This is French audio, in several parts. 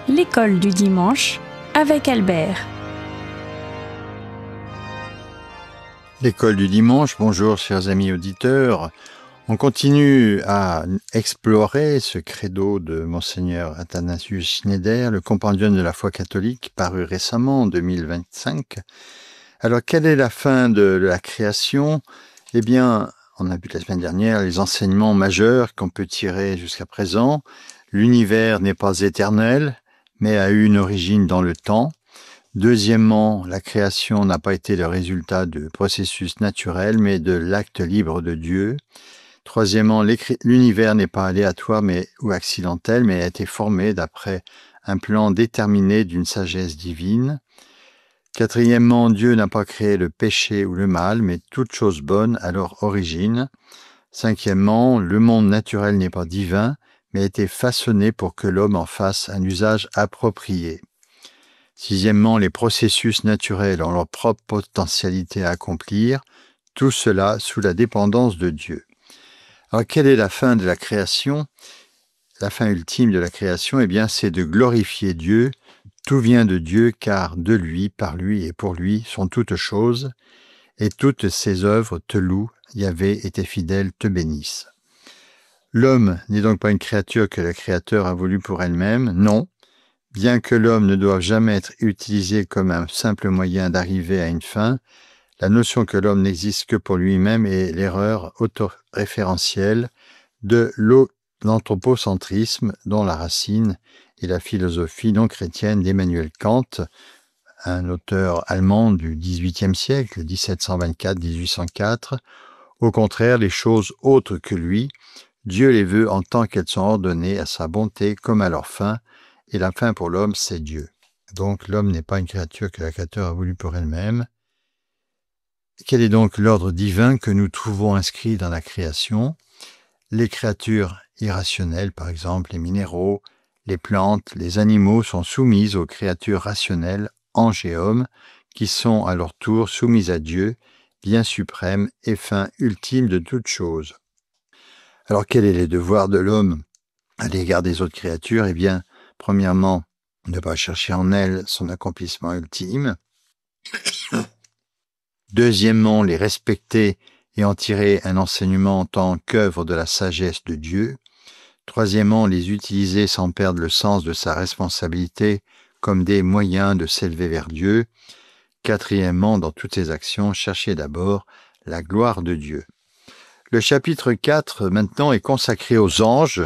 L'école du dimanche avec Albert. L'école du dimanche, bonjour chers amis auditeurs. On continue à explorer ce credo de Monseigneur Athanasius Schneider, le compendium de la foi catholique, paru récemment en 2025. Alors, quelle est la fin de la création ? Eh bien, on a vu la semaine dernière les enseignements majeurs qu'on peut tirer jusqu'à présent. L'univers n'est pas éternel, mais a eu une origine dans le temps. Deuxièmement, la création n'a pas été le résultat de processus naturels, mais de l'acte libre de Dieu. Troisièmement, l'univers n'est pas aléatoire ou accidentel, mais a été formé d'après un plan déterminé d'une sagesse divine. Quatrièmement, Dieu n'a pas créé le péché ou le mal, mais toute chose bonne à leur origine. Cinquièmement, le monde naturel n'est pas divin, mais a été façonné pour que l'homme en fasse un usage approprié. Sixièmement, les processus naturels ont leur propre potentialité à accomplir, tout cela sous la dépendance de Dieu. Alors, quelle est la fin de la création ? La fin ultime de la création, eh bien, c'est de glorifier Dieu. Tout vient de Dieu, car de lui, par lui et pour lui sont toutes choses, et toutes ses œuvres te louent, Yahvé et tes fidèles te bénissent. L'homme n'est donc pas une créature que le Créateur a voulu pour elle-même, non. Bien que l'homme ne doive jamais être utilisé comme un simple moyen d'arriver à une fin, la notion que l'homme n'existe que pour lui-même est l'erreur autoréférentielle de l'anthropocentrisme dont la racine est la philosophie non chrétienne d'Emmanuel Kant, un auteur allemand du XVIIIe siècle, 1724-1804. Au contraire, les choses autres que lui, Dieu les veut en tant qu'elles sont ordonnées à sa bonté comme à leur fin, et la fin pour l'homme, c'est Dieu. Donc l'homme n'est pas une créature que la Créateur a voulu pour elle-même. Quel est donc l'ordre divin que nous trouvons inscrit dans la création ? Les créatures irrationnelles, par exemple les minéraux, les plantes, les animaux sont soumises aux créatures rationnelles, anges et hommes, qui sont à leur tour soumises à Dieu, bien suprême et fin ultime de toutes choses. Alors quel est le devoir de l'homme à l'égard des autres créatures ? Eh bien, premièrement, ne pas chercher en elles son accomplissement ultime. Deuxièmement, les respecter et en tirer un enseignement en tant qu'œuvre de la sagesse de Dieu. Troisièmement, les utiliser sans perdre le sens de sa responsabilité comme des moyens de s'élever vers Dieu. Quatrièmement, dans toutes ses actions, chercher d'abord la gloire de Dieu. Le chapitre 4, maintenant, est consacré aux anges,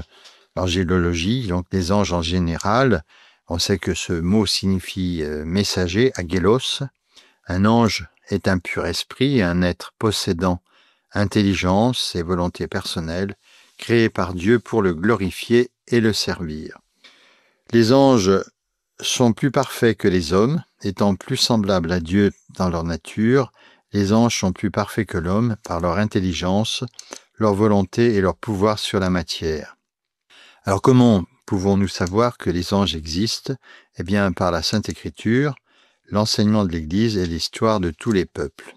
l'angélologie, donc les anges en général. On sait que ce mot signifie messager, agélos. Un ange est un pur esprit, un être possédant intelligence et volonté personnelle, créé par Dieu pour le glorifier et le servir. Les anges sont plus parfaits que les hommes, étant plus semblables à Dieu dans leur nature. Les anges sont plus parfaits que l'homme par leur intelligence, leur volonté et leur pouvoir sur la matière. Alors comment pouvons-nous savoir que les anges existent ? Eh bien, par la Sainte Écriture, l'enseignement de l'Église et l'histoire de tous les peuples.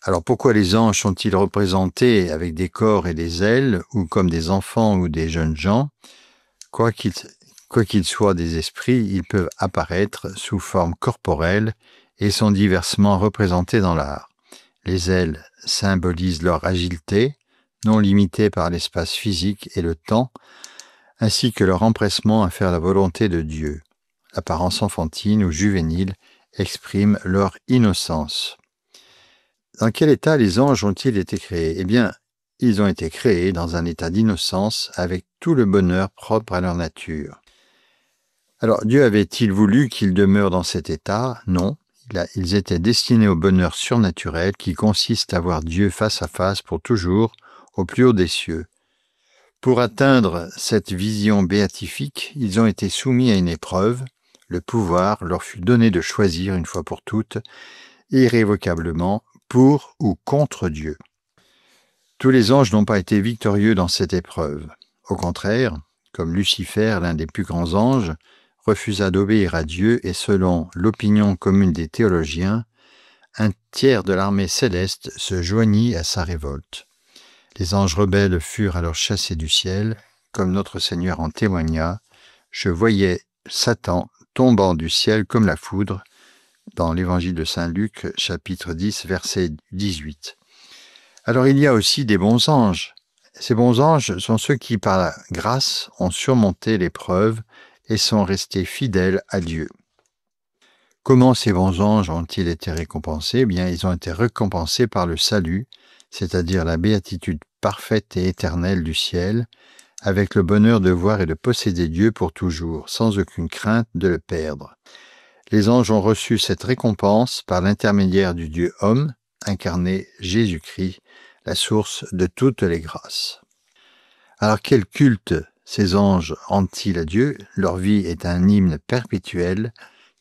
Alors pourquoi les anges sont-ils représentés avec des corps et des ailes, ou comme des enfants ou des jeunes gens ? Quoi qu'ils soient des esprits, ils peuvent apparaître sous forme corporelle et sont diversement représentés dans l'art. Les ailes symbolisent leur agilité, non limitée par l'espace physique et le temps, ainsi que leur empressement à faire la volonté de Dieu. L'apparence enfantine ou juvénile exprime leur innocence. Dans quel état les anges ont-ils été créés ? Eh bien, ils ont été créés dans un état d'innocence avec tout le bonheur propre à leur nature. Alors, Dieu avait-il voulu qu'ils demeurent dans cet état ? Non. Ils étaient destinés au bonheur surnaturel qui consiste à voir Dieu face à face pour toujours, au plus haut des cieux. Pour atteindre cette vision béatifique, ils ont été soumis à une épreuve. Le pouvoir leur fut donné de choisir une fois pour toutes, irrévocablement, pour ou contre Dieu. Tous les anges n'ont pas été victorieux dans cette épreuve. Au contraire, comme Lucifer, l'un des plus grands anges, refusa d'obéir à Dieu et selon l'opinion commune des théologiens, un tiers de l'armée céleste se joignit à sa révolte. Les anges rebelles furent alors chassés du ciel, comme notre Seigneur en témoigna. Je voyais Satan tombant du ciel comme la foudre, dans l'évangile de Saint Luc, chapitre 10, verset 18. Alors il y a aussi des bons anges. Ces bons anges sont ceux qui, par la grâce, ont surmonté l'épreuve et sont restés fidèles à Dieu. Comment ces bons anges ont-ils été récompensés ? Eh bien, ils ont été récompensés par le salut, c'est-à-dire la béatitude parfaite et éternelle du ciel, avec le bonheur de voir et de posséder Dieu pour toujours, sans aucune crainte de le perdre. Les anges ont reçu cette récompense par l'intermédiaire du Dieu homme, incarné Jésus-Christ, la source de toutes les grâces. Alors quel culte ces anges rendent-ils à Dieu ? Leur vie est un hymne perpétuel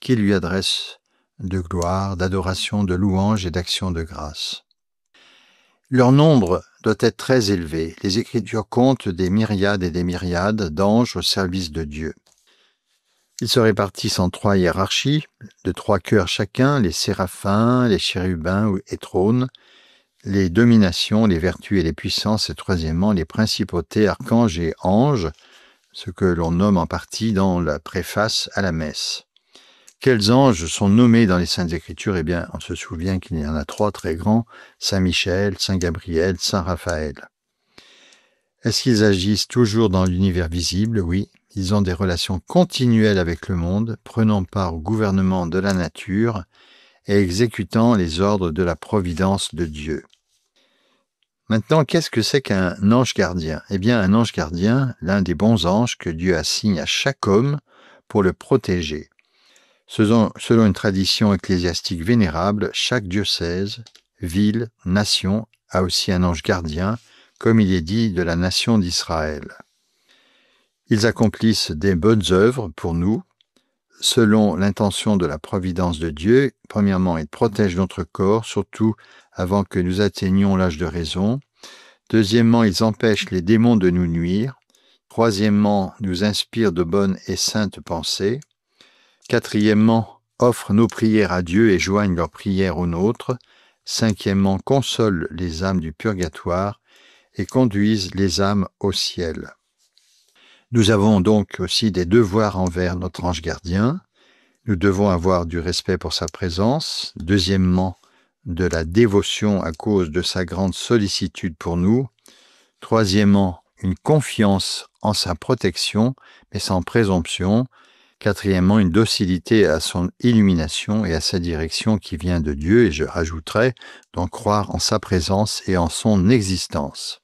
qui lui adresse de gloire, d'adoration, de louange et d'action de grâce. Leur nombre doit être très élevé. Les Écritures comptent des myriades et des myriades d'anges au service de Dieu. Ils se répartissent en 3 hiérarchies, de 3 cœurs chacun, les séraphins, les chérubins et trônes, les dominations, les vertus et les puissances, et troisièmement, les principautés, archanges et anges, ce que l'on nomme en partie dans la préface à la messe. Quels anges sont nommés dans les Saintes Écritures ? Eh bien, on se souvient qu'il y en a 3 très grands, Saint Michel, Saint Gabriel, Saint Raphaël. Est-ce qu'ils agissent toujours dans l'univers visible ? Oui. Ils ont des relations continuelles avec le monde, prenant part au gouvernement de la nature et exécutant les ordres de la providence de Dieu. Maintenant, qu'est-ce que c'est qu'un ange gardien ? Eh bien, un ange gardien, l'un des bons anges que Dieu assigne à chaque homme pour le protéger. Selon une tradition ecclésiastique vénérable, chaque diocèse, ville, nation a aussi un ange gardien, comme il est dit de la nation d'Israël. Ils accomplissent des bonnes œuvres pour nous, selon l'intention de la providence de Dieu. Premièrement, ils protègent notre corps, surtout avant que nous atteignions l'âge de raison. Deuxièmement, ils empêchent les démons de nous nuire. Troisièmement, nous inspirent de bonnes et saintes pensées. Quatrièmement, offrent nos prières à Dieu et joignent leurs prières aux nôtres. Cinquièmement, consolent les âmes du purgatoire et conduisent les âmes au ciel. Nous avons donc aussi des devoirs envers notre ange gardien. Nous devons avoir du respect pour sa présence. Deuxièmement, de la dévotion à cause de sa grande sollicitude pour nous. Troisièmement, une confiance en sa protection, mais sans présomption. Quatrièmement, une docilité à son illumination et à sa direction qui vient de Dieu, et je rajouterai, donc croire en sa présence et en son existence.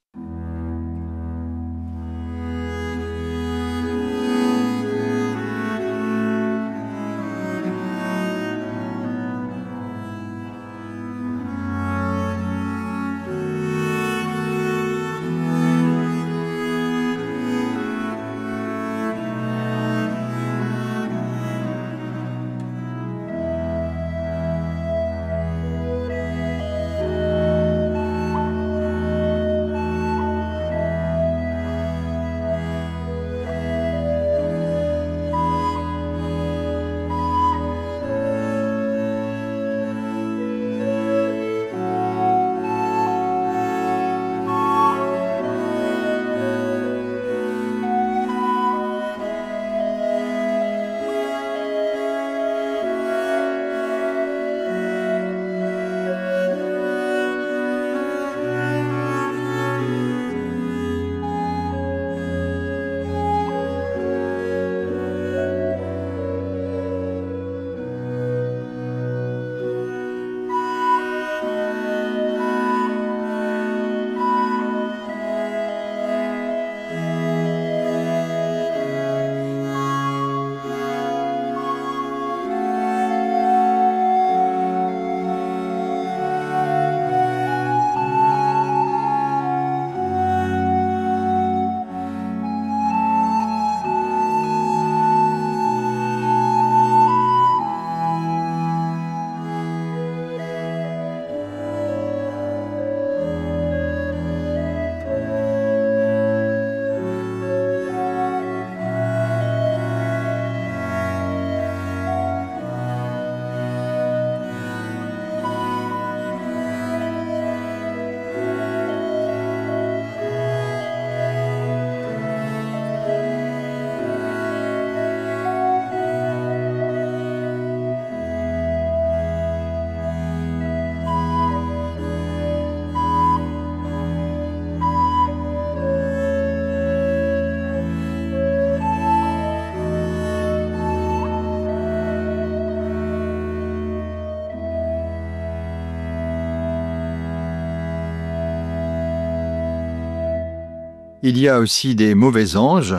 Il y a aussi des mauvais anges.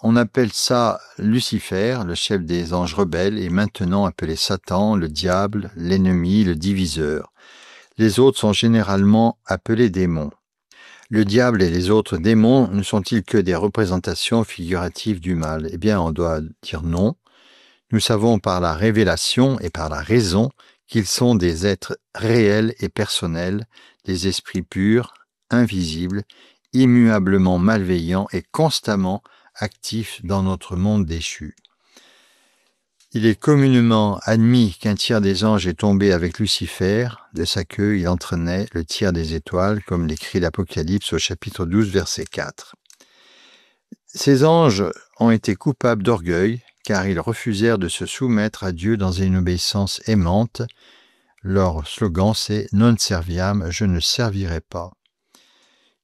On appelle ça Lucifer, le chef des anges rebelles, et maintenant appelé Satan, le diable, l'ennemi, le diviseur. Les autres sont généralement appelés démons. Le diable et les autres démons ne sont-ils que des représentations figuratives du mal? Eh bien, on doit dire non. Nous savons par la révélation et par la raison qu'ils sont des êtres réels et personnels, des esprits purs, invisibles, immuablement malveillants et constamment actifs dans notre monde déchu. Il est communément admis qu'un tiers des anges est tombé avec Lucifer. De sa queue, il entraînait le tiers des étoiles, comme l'écrit l'Apocalypse au chapitre 12, verset 4. Ces anges ont été coupables d'orgueil, car ils refusèrent de se soumettre à Dieu dans une obéissance aimante. Leur slogan, c'est « Non serviam, je ne servirai pas ».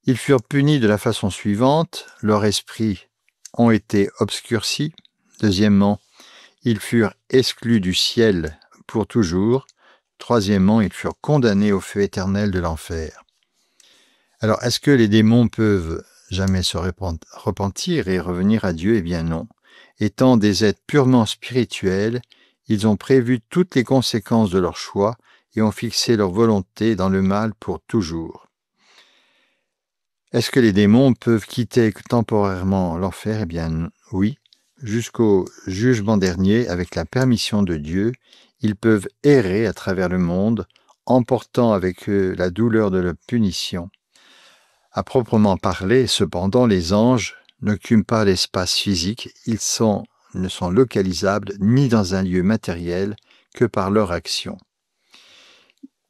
Ils furent punis de la façon suivante. Leurs esprits ont été obscurcis. Deuxièmement, ils furent exclus du ciel pour toujours. Troisièmement, ils furent condamnés au feu éternel de l'enfer. Alors, est-ce que les démons peuvent jamais se repentir et revenir à Dieu? Eh bien non. Étant des êtres purement spirituels, ils ont prévu toutes les conséquences de leur choix et ont fixé leur volonté dans le mal pour toujours. Est-ce que les démons peuvent quitter temporairement l'enfer? Eh bien oui. Jusqu'au jugement dernier, avec la permission de Dieu, ils peuvent errer à travers le monde, emportant avec eux la douleur de la punition. À proprement parler, cependant, les anges n'occupent pas l'espace physique, ils ne sont localisables ni dans un lieu matériel que par leur action.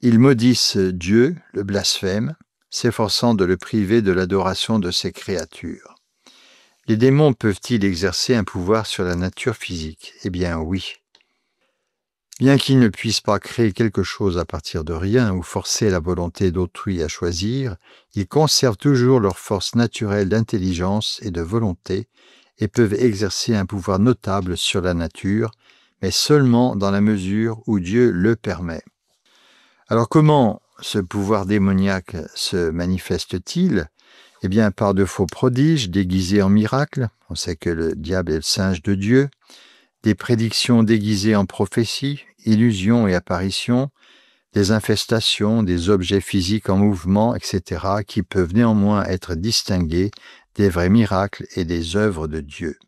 Ils maudissent Dieu, le blasphème, s'efforçant de le priver de l'adoration de ses créatures. Les démons peuvent-ils exercer un pouvoir sur la nature physique? Eh bien oui. Bien qu'ils ne puissent pas créer quelque chose à partir de rien ou forcer la volonté d'autrui à choisir, ils conservent toujours leur force naturelle d'intelligence et de volonté et peuvent exercer un pouvoir notable sur la nature, mais seulement dans la mesure où Dieu le permet. Alors comment ce pouvoir démoniaque se manifeste-t-il? Eh bien, par de faux prodiges déguisés en miracles, on sait que le diable est le singe de Dieu, des prédictions déguisées en prophéties, illusions et apparitions, des infestations, des objets physiques en mouvement, etc., qui peuvent néanmoins être distingués des vrais miracles et des œuvres de Dieu.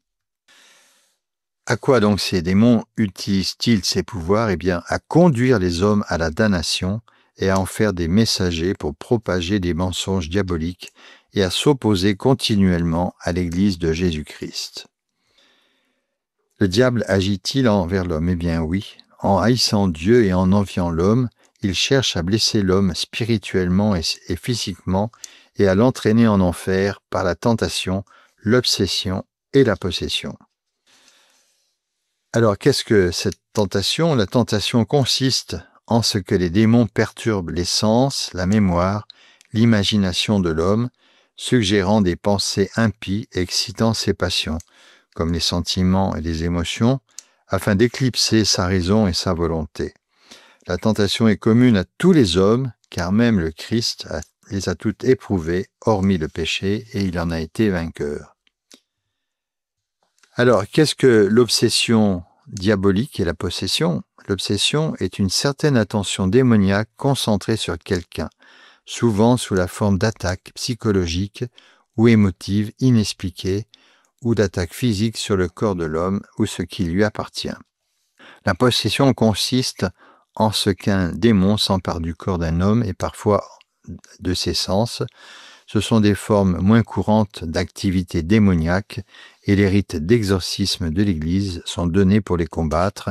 À quoi donc ces démons utilisent-ils ces pouvoirs? Eh bien, à conduire les hommes à la damnation et à en faire des messagers pour propager des mensonges diaboliques et à s'opposer continuellement à l'Église de Jésus-Christ. Le diable agit-il envers l'homme? Eh bien oui. En haïssant Dieu et en enviant l'homme, il cherche à blesser l'homme spirituellement et physiquement et à l'entraîner en enfer par la tentation, l'obsession et la possession. Alors, qu'est-ce que cette tentation? La tentation consiste en ce que les démons perturbent les sens, la mémoire, l'imagination de l'homme, suggérant des pensées impies et excitant ses passions, comme les sentiments et les émotions, afin d'éclipser sa raison et sa volonté. La tentation est commune à tous les hommes, car même le Christ les a toutes éprouvées, hormis le péché, et il en a été vainqueur. Alors, qu'est-ce que l'obsession diabolique et la possession? L'obsession est une certaine attention démoniaque concentrée sur quelqu'un, souvent sous la forme d'attaques psychologiques ou émotives inexpliquées, ou d'attaques physiques sur le corps de l'homme ou ce qui lui appartient. La possession consiste en ce qu'un démon s'empare du corps d'un homme et parfois de ses sens. Ce sont des formes moins courantes d'activité démoniaque et les rites d'exorcisme de l'Église sont donnés pour les combattre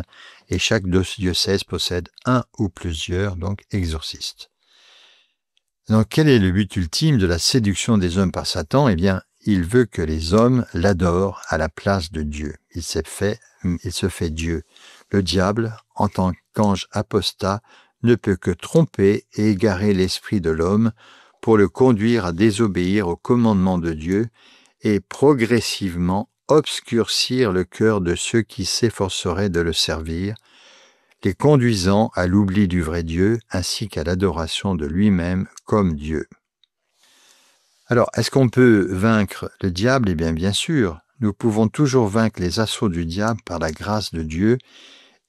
et chaque diocèse possède un ou plusieurs exorcistes. Donc, quel est le but ultime de la séduction des hommes par Satan? Eh bien, il veut que les hommes l'adorent à la place de Dieu. Il se fait Dieu. Le diable, en tant qu'ange apostat, ne peut que tromper et égarer l'esprit de l'homme pour le conduire à désobéir au commandement de Dieu et progressivement obscurcir le cœur de ceux qui s'efforceraient de le servir, les conduisant à l'oubli du vrai Dieu ainsi qu'à l'adoration de lui-même comme Dieu. Alors, est-ce qu'on peut vaincre le diable? Eh bien sûr, nous pouvons toujours vaincre les assauts du diable par la grâce de Dieu,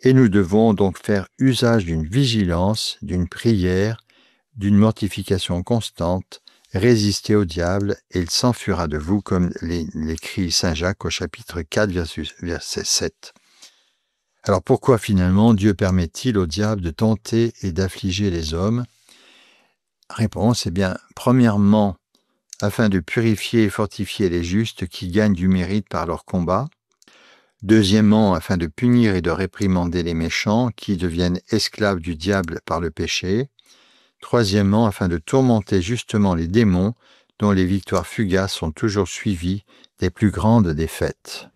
et nous devons donc faire usage d'une vigilance, d'une prière, d'une mortification constante, résister au diable, et il s'enfuira de vous, comme l'écrit saint Jacques au chapitre 4, verset 7. Alors pourquoi finalement Dieu permet-il au diable de tenter et d'affliger les hommes? Réponse, eh bien, premièrement, afin de purifier et fortifier les justes qui gagnent du mérite par leur combat. Deuxièmement, afin de punir et de réprimander les méchants qui deviennent esclaves du diable par le péché. Troisièmement, afin de tourmenter justement les démons dont les victoires fugaces sont toujours suivies des plus grandes défaites.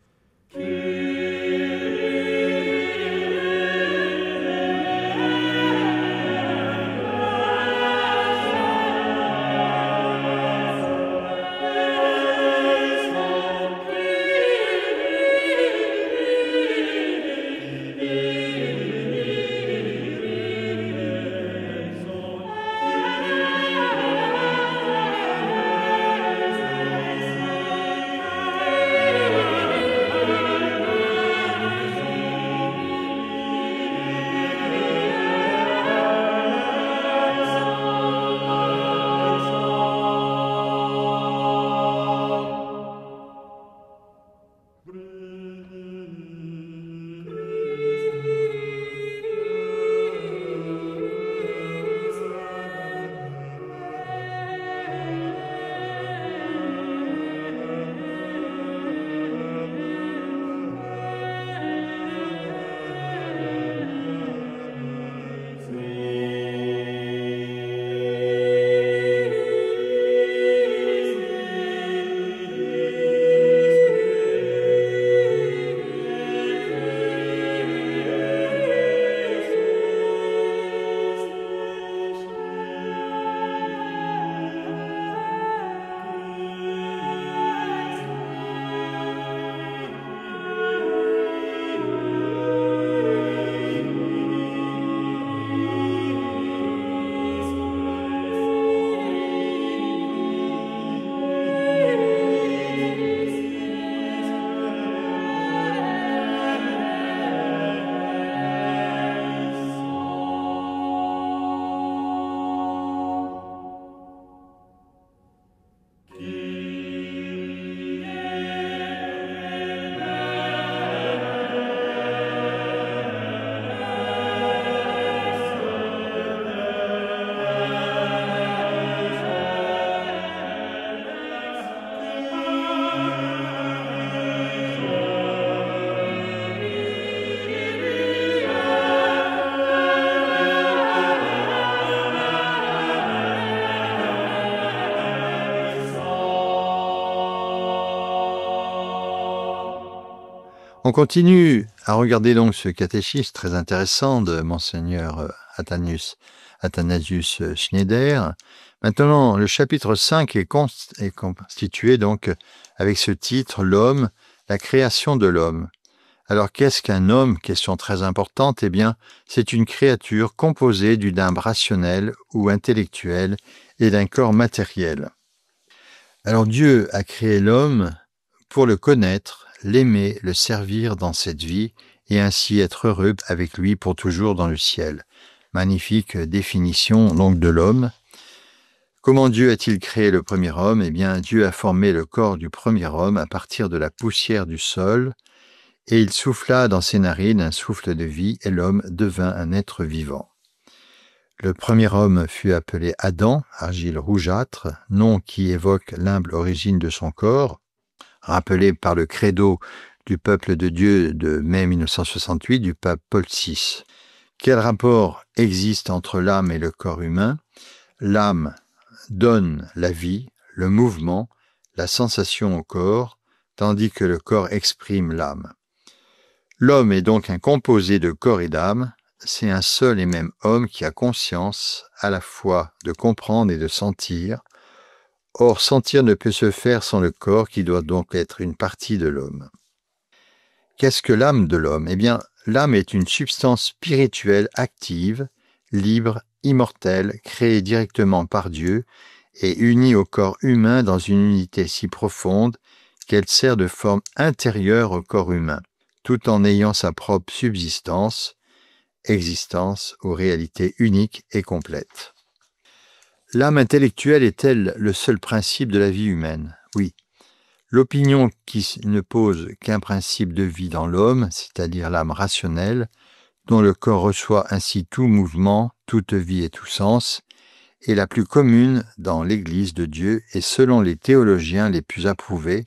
On continue à regarder donc ce catéchisme très intéressant de Monseigneur Athanasius Schneider. Maintenant, le chapitre 5 est constitué donc avec ce titre, l'homme, la création de l'homme. Alors qu'est-ce qu'un homme? Question très importante. Eh bien, c'est une créature composée d'une âme rationnelle ou intellectuelle et d'un corps matériel. Alors Dieu a créé l'homme pour le connaître, l'aimer, le servir dans cette vie et ainsi être heureux avec lui pour toujours dans le ciel. Magnifique définition donc de l'homme. Comment Dieu a-t-il créé le premier homme? Eh bien, Dieu a formé le corps du premier homme à partir de la poussière du sol et il souffla dans ses narines un souffle de vie et l'homme devint un être vivant. Le premier homme fut appelé Adam, argile rougeâtre, nom qui évoque l'humble origine de son corps, rappelé par le credo du peuple de Dieu de mai 1968 du pape Paul VI. Quel rapport existe entre l'âme et le corps humain? L'âme donne la vie, le mouvement, la sensation au corps, tandis que le corps exprime l'âme. L'homme est donc un composé de corps et d'âme, c'est un seul et même homme qui a conscience à la fois de comprendre et de sentir. Or, sentir ne peut se faire sans le corps qui doit donc être une partie de l'homme. Qu'est-ce que l'âme de l'homme? Eh bien, l'âme est une substance spirituelle active, libre, immortelle, créée directement par Dieu et unie au corps humain dans une unité si profonde qu'elle sert de forme intérieure au corps humain, tout en ayant sa propre subsistance, existence ou réalité unique et complète. L'âme intellectuelle est-elle le seul principe de la vie humaine? Oui. L'opinion qui ne pose qu'un principe de vie dans l'homme, c'est-à-dire l'âme rationnelle, dont le corps reçoit ainsi tout mouvement, toute vie et tout sens, est la plus commune dans l'Église de Dieu et selon les théologiens les plus approuvés,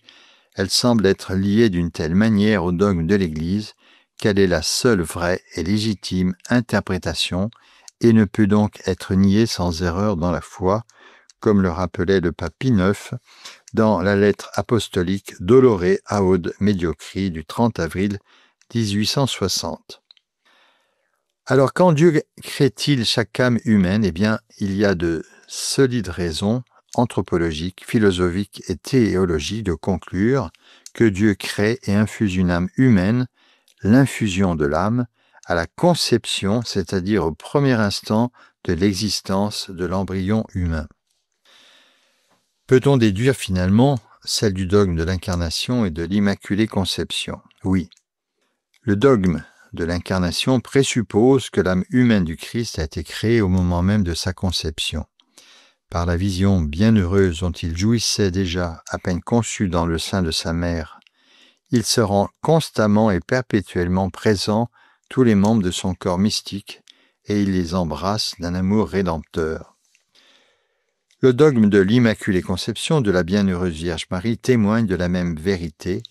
elle semble être liée d'une telle manière au dogme de l'Église qu'elle est la seule vraie et légitime interprétation et ne peut donc être niée sans erreur dans la foi, comme le rappelait le pape Pie IX dans la lettre apostolique Dolore Aod Mediocri du 30 avril 1860. Alors, quand Dieu crée-t-il chaque âme humaine? Eh bien, il y a de solides raisons anthropologiques, philosophiques et théologiques de conclure que Dieu crée et infuse une âme humaine, l'infusion de l'âme, à la conception, c'est-à-dire au premier instant de l'existence de l'embryon humain. Peut-on déduire finalement celle du dogme de l'incarnation et de l'Immaculée Conception? Oui. Le dogme de l'incarnation présuppose que l'âme humaine du Christ a été créée au moment même de sa conception. Par la vision bienheureuse dont il jouissait déjà à peine conçu dans le sein de sa mère, il se rend constamment et perpétuellement présent tous les membres de son corps mystique et il les embrasse d'un amour rédempteur. Le dogme de l'Immaculée Conception de la Bienheureuse Vierge Marie témoigne de la même vérité.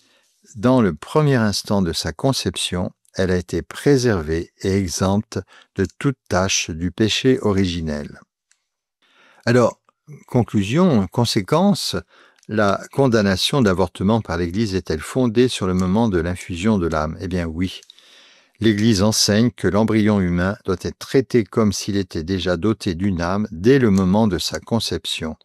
Dans le premier instant de sa conception, elle a été préservée et exempte de toute tache du péché originel. Alors, conclusion, conséquence, la condamnation d'avortement par l'Église est-elle fondée sur le moment de l'infusion de l'âme? Eh bien oui. L'Église enseigne que l'embryon humain doit être traité comme s'il était déjà doté d'une âme dès le moment de sa conception.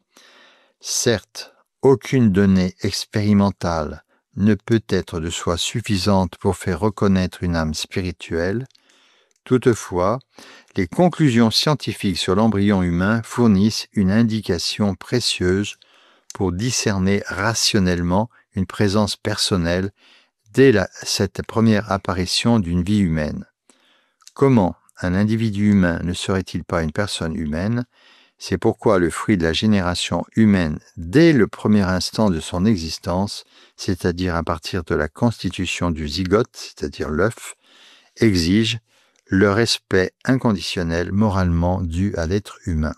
Certes, aucune donnée expérimentale ne peut être de soi suffisante pour faire reconnaître une âme spirituelle. Toutefois, les conclusions scientifiques sur l'embryon humain fournissent une indication précieuse pour discerner rationnellement une présence personnelle dès cette première apparition d'une vie humaine. Comment un individu humain ne serait-il pas une personne humaine? C'est pourquoi le fruit de la génération humaine, dès le premier instant de son existence, c'est-à-dire à partir de la constitution du zygote, c'est-à-dire l'œuf, exige le respect inconditionnel moralement dû à l'être humain.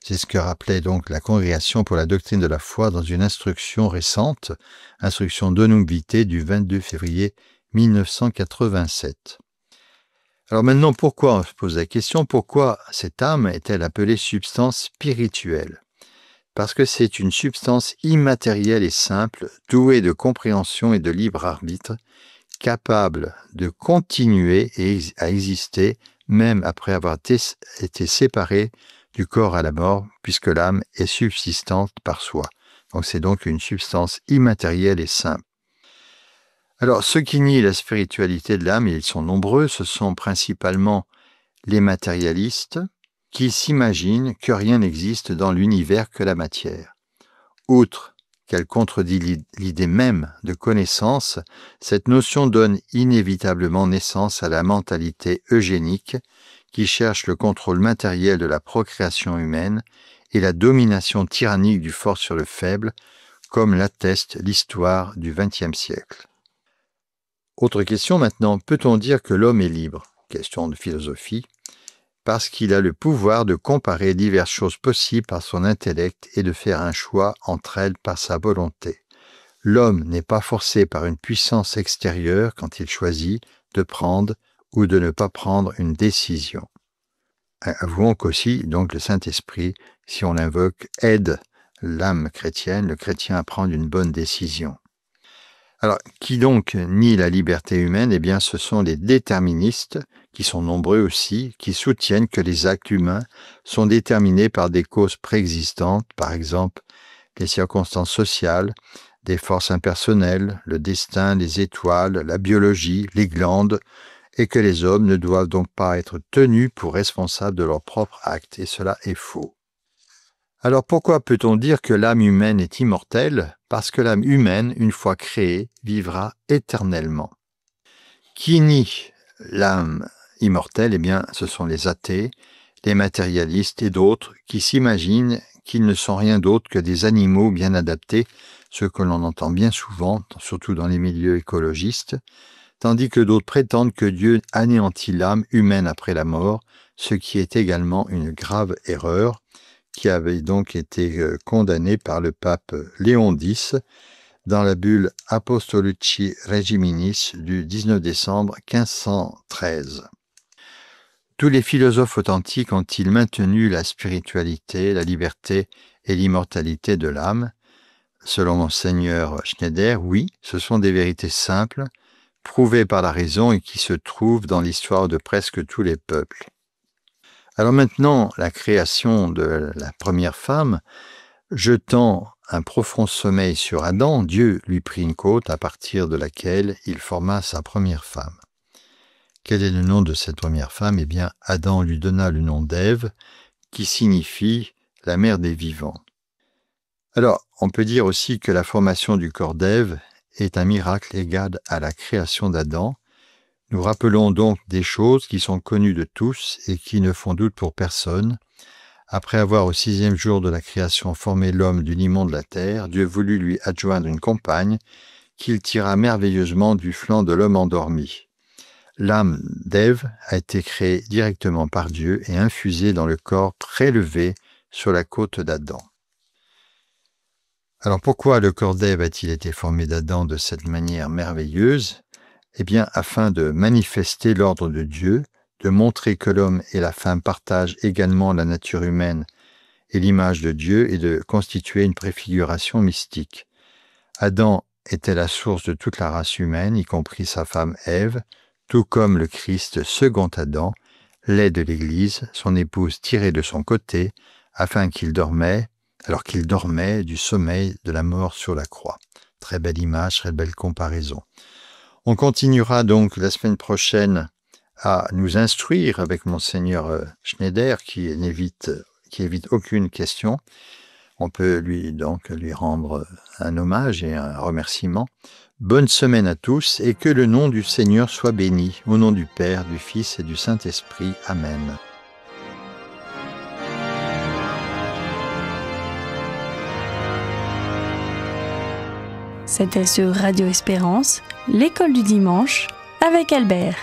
C'est ce que rappelait donc la Congrégation pour la doctrine de la foi dans une instruction récente, instruction Donum Vitae du 22 février 1987. Alors maintenant, pourquoi, on se pose la question, pourquoi cette âme est-elle appelée substance spirituelle? Parce que c'est une substance immatérielle et simple, douée de compréhension et de libre arbitre, capable de continuer à exister même après avoir été séparée du corps à la mort, puisque l'âme est subsistante par soi. Donc c'est donc une substance immatérielle et simple. Alors, ceux qui nient la spiritualité de l'âme, et ils sont nombreux, ce sont principalement les matérialistes qui s'imaginent que rien n'existe dans l'univers que la matière. Outre qu'elle contredit l'idée même de connaissance, cette notion donne inévitablement naissance à la mentalité eugénique qui cherche le contrôle matériel de la procréation humaine et la domination tyrannique du fort sur le faible, comme l'atteste l'histoire du XXe siècle. Autre question maintenant, peut-on dire que l'homme est libre? Question de philosophie. Parce qu'il a le pouvoir de comparer diverses choses possibles par son intellect et de faire un choix entre elles par sa volonté. L'homme n'est pas forcé par une puissance extérieure quand il choisit de prendre ou de ne pas prendre une décision. Avouons qu'aussi, donc, le Saint-Esprit, si on l'invoque, aide l'âme chrétienne, le chrétien à prendre une bonne décision. Alors, qui donc nie la liberté humaine? Eh bien, ce sont les déterministes, qui sont nombreux aussi, qui soutiennent que les actes humains sont déterminés par des causes préexistantes, par exemple les circonstances sociales, des forces impersonnelles, le destin, les étoiles, la biologie, les glandes, et que les hommes ne doivent donc pas être tenus pour responsables de leurs propres actes, et cela est faux. Alors pourquoi peut-on dire que l'âme humaine est immortelle? Parce que l'âme humaine, une fois créée, vivra éternellement. Qui nie l'âme immortelle? Eh bien, ce sont les athées, les matérialistes et d'autres qui s'imaginent qu'ils ne sont rien d'autre que des animaux bien adaptés, ce que l'on entend bien souvent, surtout dans les milieux écologistes, tandis que d'autres prétendent que Dieu anéantit l'âme humaine après la mort, ce qui est également une grave erreur, qui avait donc été condamnée par le pape Léon X dans la bulle Apostolici Regiminis du 19 décembre 1513. Tous les philosophes authentiques ont-ils maintenu la spiritualité, la liberté et l'immortalité de l'âme? Selon Monseigneur Schneider, oui, ce sont des vérités simples, prouvées par la raison et qui se trouvent dans l'histoire de presque tous les peuples. Alors maintenant, la création de la première femme, jetant un profond sommeil sur Adam, Dieu lui prit une côte à partir de laquelle il forma sa première femme. Quel est le nom de cette première femme? Eh bien, Adam lui donna le nom d'Ève, qui signifie la mère des vivants. Alors, on peut dire aussi que la formation du corps d'Ève est un miracle égal à la création d'Adam. Nous rappelons donc des choses qui sont connues de tous et qui ne font doute pour personne. Après avoir au 6e jour de la création formé l'homme du limon de la terre, Dieu voulut lui adjoindre une compagne qu'il tira merveilleusement du flanc de l'homme endormi. L'âme d'Ève a été créée directement par Dieu et infusée dans le corps prélevé sur la côte d'Adam. Alors pourquoi le corps d'Ève a-t-il été formé d'Adam de cette manière merveilleuse? Eh bien, afin de manifester l'ordre de Dieu, de montrer que l'homme et la femme partagent également la nature humaine et l'image de Dieu et de constituer une préfiguration mystique. Adam était la source de toute la race humaine, y compris sa femme Ève, tout comme le Christ, second Adam, l'est de l'Église, son épouse tirée de son côté, afin qu'il dormait, alors qu'il dormait du sommeil de la mort sur la croix. Très belle image, très belle comparaison. On continuera donc la semaine prochaine à nous instruire avec Monseigneur Schneider qui évite aucune question. On peut lui rendre un hommage et un remerciement. Bonne semaine à tous et que le nom du Seigneur soit béni. Au nom du Père, du Fils et du Saint-Esprit. Amen. C'était sur Radio Espérance, l'école du dimanche, avec Albert.